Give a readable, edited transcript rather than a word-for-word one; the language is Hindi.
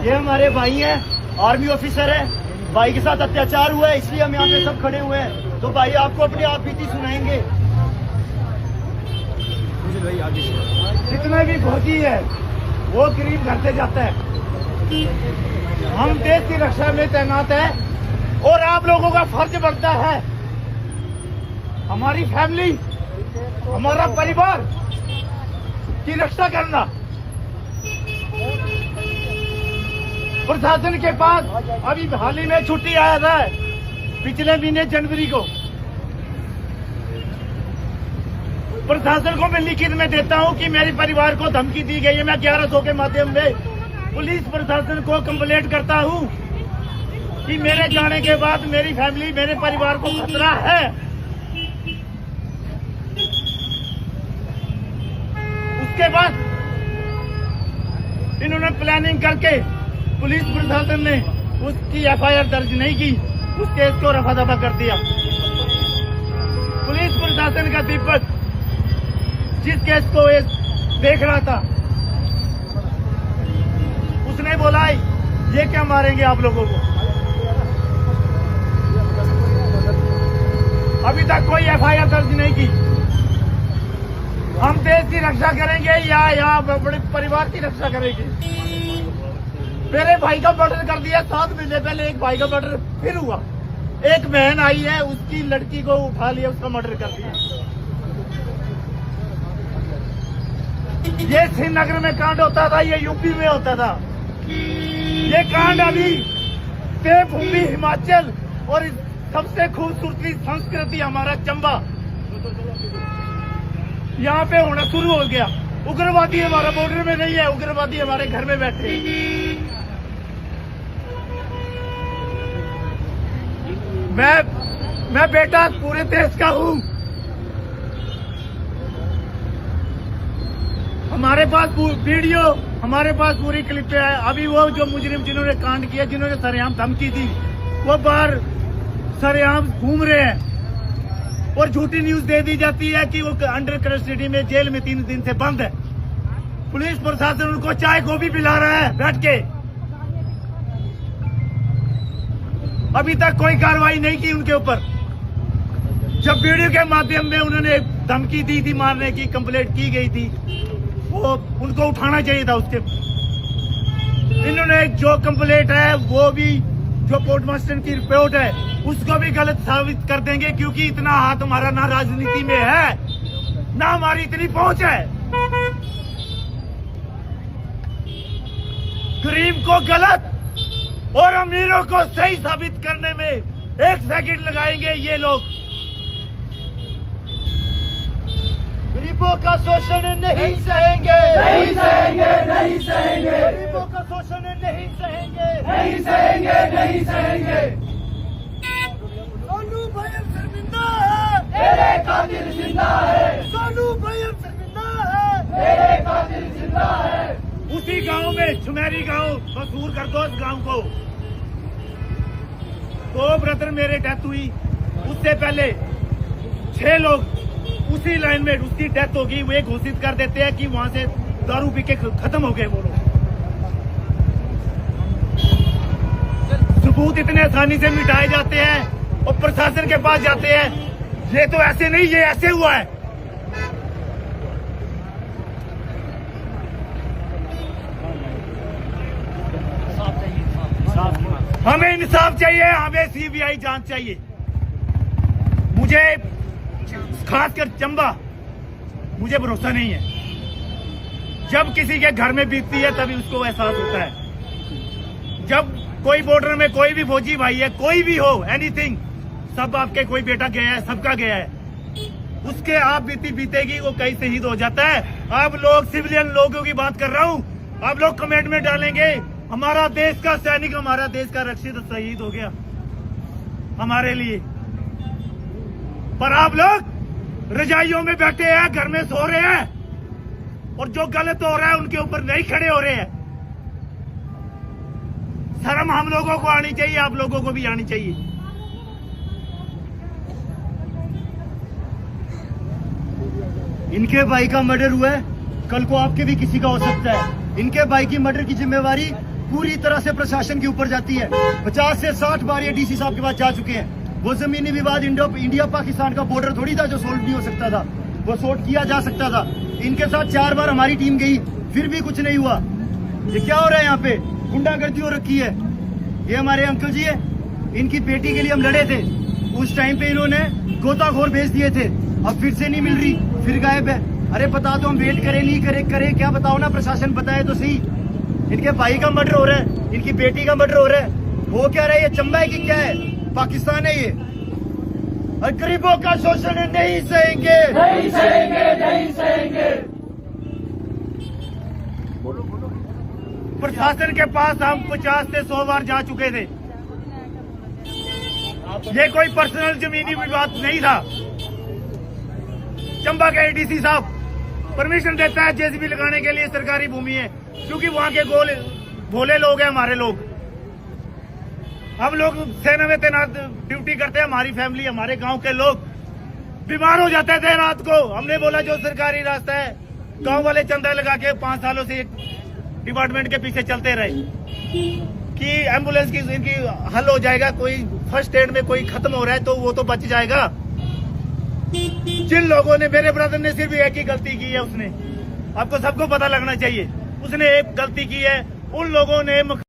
ये हमारे भाई हैं, आर्मी ऑफिसर है। भाई के साथ अत्याचार हुआ है, इसलिए हम यहाँ पे सब खड़े हुए हैं। तो भाई आपको अपनी आप बीती सुनाएंगे। जितना भी फौजी है वो करीब घर से जाता है। हम देश की रक्षा में तैनात है और आप लोगों का फर्ज बनता है हमारी फैमिली, हमारा परिवार की रक्षा करना। प्रशासन के पास अभी हाल ही में छुट्टी आया था पिछले महीने जनवरी को। प्रशासन को मैं लिखित में देता हूं कि मेरे परिवार को धमकी दी गई है। मैं 1100 के माध्यम में पुलिस प्रशासन को कंप्लेंट करता हूं कि मेरे जाने के बाद मेरी फैमिली, मेरे परिवार को खतरा है। उसके बाद इन्होंने प्लानिंग करके पुलिस प्रशासन ने उसकी एफआईआर दर्ज नहीं की, उस केस को रफा दफा कर दिया। पुलिस प्रशासन का दीपक जिस केस को देख रहा था उसने बोला ये क्या मारेंगे आप लोगों को। अभी तक कोई एफआईआर दर्ज नहीं की। हम देश की रक्षा करेंगे या बड़े परिवार की रक्षा करेंगे। मेरे भाई का मर्डर कर दिया। 7 महीने पहले एक भाई का मर्डर फिर हुआ। एक बहन आई है, उसकी लड़की को उठा लिया, उसका मर्डर कर दिया। ये श्रीनगर में कांड होता था, ये यूपी में होता था। ये कांड अभी देवभूमि हिमाचल और सबसे खूबसूरती संस्कृति हमारा चंबा, यहाँ पे होना शुरू हो गया। उग्रवादी हमारा बॉर्डर में नहीं है, उग्रवादी हमारे घर में बैठे हैं। मैं बेटा पूरे देश का हूँ। हमारे पास वीडियो, हमारे पास पूरी क्लिप है। अभी वो जो मुजरिम जिन्होंने कांड किया, जिन्होंने सरेआम धमकी दी, वो बाहर सरेआम घूम रहे हैं और झूठी न्यूज दे दी जाती है कि वो अंडर कस्टडी में जेल में 3 दिन से बंद है। पुलिस प्रशासन उनको चाय कॉफी पिला रहा है बैठ के। अभी तक कोई कार्रवाई नहीं की उनके ऊपर। जब वीडियो के माध्यम में उन्होंने धमकी दी थी, मारने की कंप्लेंट की गई थी, वो उनको उठाना चाहिए था। उसके इन्होंने जो कंप्लेंट है वो भी, जो पोस्टमास्टर की रिपोर्ट है उसको भी गलत साबित कर देंगे, क्योंकि इतना हाथ हमारा ना राजनीति में है ना हमारी इतनी पहुंच है। गरीब को गलत और अमीरों को सही साबित करने में 1 सेकंड लगाएंगे ये लोग। गरीबों का शोषण नहीं सहेंगे, नहीं सहेंगे, नहीं सहेंगे। गरीबों का शोषण नहीं सहेंगे, नहीं सहेंगे, नहीं सहेंगे। सोनू भाई शर्मिंदा है, तेरे कातिल जिंदा है। सोनू भाई शर्मिंदा है, तेरे कातिल जिंदा है। उसी गांव में, झुमेरी गांव, मशहूर कर दो उस गांव को। 2 ब्रदर मेरे डेथ हुई, उससे पहले 6 लोग उसी लाइन में उसकी डेथ होगी। वे घोषित कर देते हैं कि वहां से दारू पी के खत्म हो गए वो लोग। सबूत इतने आसानी से मिटाए जाते हैं और प्रशासन के पास जाते हैं। ये तो ऐसे नहीं, ये ऐसे हुआ है। हमें इंसाफ चाहिए, हमें सीबीआई जांच चाहिए। मुझे खासकर चंबा, मुझे भरोसा नहीं है। जब किसी के घर में बीतती है तभी उसको एहसास होता है। जब कोई बॉर्डर में कोई भी फौजी भाई है, कोई भी हो, एनीथिंग, सब आपके कोई बेटा गया है, सबका गया है, उसके आप बीती बीतेगी, वो कहीं शहीद हो जाता है। आप लोग सिविलियन लोगों की बात कर रहा हूँ, आप लोग कमेंट में डालेंगे हमारा देश का सैनिक, हमारा देश का रक्षित शहीद हो गया हमारे लिए। पर आप लोग रजाइयों में बैठे हैं, घर में सो रहे हैं और जो गलत हो रहा है उनके ऊपर नहीं खड़े हो रहे हैं। शर्म हम लोगों को आनी चाहिए, आप लोगों को भी आनी चाहिए। इनके भाई का मर्डर हुआ है, कल को आपके भी किसी का हो सकता है। इनके भाई की मर्डर की जिम्मेवारी पूरी तरह से प्रशासन के ऊपर जाती है। 50 से 60 बार ये डीसी साहब के पास जा चुके हैं। वो जमीनी विवाद इंडिया पाकिस्तान का बॉर्डर थोड़ी था जो सोल्व नहीं हो सकता था, वो सॉर्ट किया जा सकता था। इनके साथ 4 बार हमारी टीम गई, फिर भी कुछ नहीं हुआ। ये क्या हो रहा है यहाँ पे? गुंडागर्दी हो रखी है। ये हमारे अंकल जी है, इनकी बेटी के लिए हम लड़े थे। उस टाइम पे इन्होंने गोताखोर भेज दिए थे, अब फिर से नहीं मिल रही, फिर गायब है। अरे बता दो, हम वेट करें नहीं करे क्या बताओ ना, प्रशासन बताए तो सही। इनके भाई का मर्डर हो रहा है, इनकी बेटी का मर्डर हो रहा है। वो क्या रहा है? ये चंबा है कि क्या है? पाकिस्तान है ये। और गरीबों का शोषण नहीं सहेंगे, नहीं सहेंगे, नहीं सहेंगे। प्रशासन के पास हम 50 से 100 बार जा चुके थे। ये कोई पर्सनल जमीनी विवाद नहीं था। चंबा के एडीसी साहब परमिशन देता है जेसीबी लगाने के लिए, सरकारी भूमि है, क्योंकि वहां के भोले लोग हैं हमारे लोग। हम लोग सेना में तैनात ड्यूटी करते हैं, हमारी फैमिली, हमारे गांव के लोग बीमार हो जाते थे रात को। हमने बोला जो सरकारी रास्ता है, गांव वाले चंदा लगा के 5 सालों से डिपार्टमेंट के पीछे चलते रहे कि एम्बुलेंस की इनकी हल हो जाएगा, कोई फर्स्ट एड में कोई खत्म हो रहा है तो वो तो बच जाएगा। जिन लोगों ने, मेरे ब्रदर ने सिर्फ एक ही गलती की है, उसने, आपको सबको पता लगना चाहिए, उसने एक गलती की है। उन लोगों ने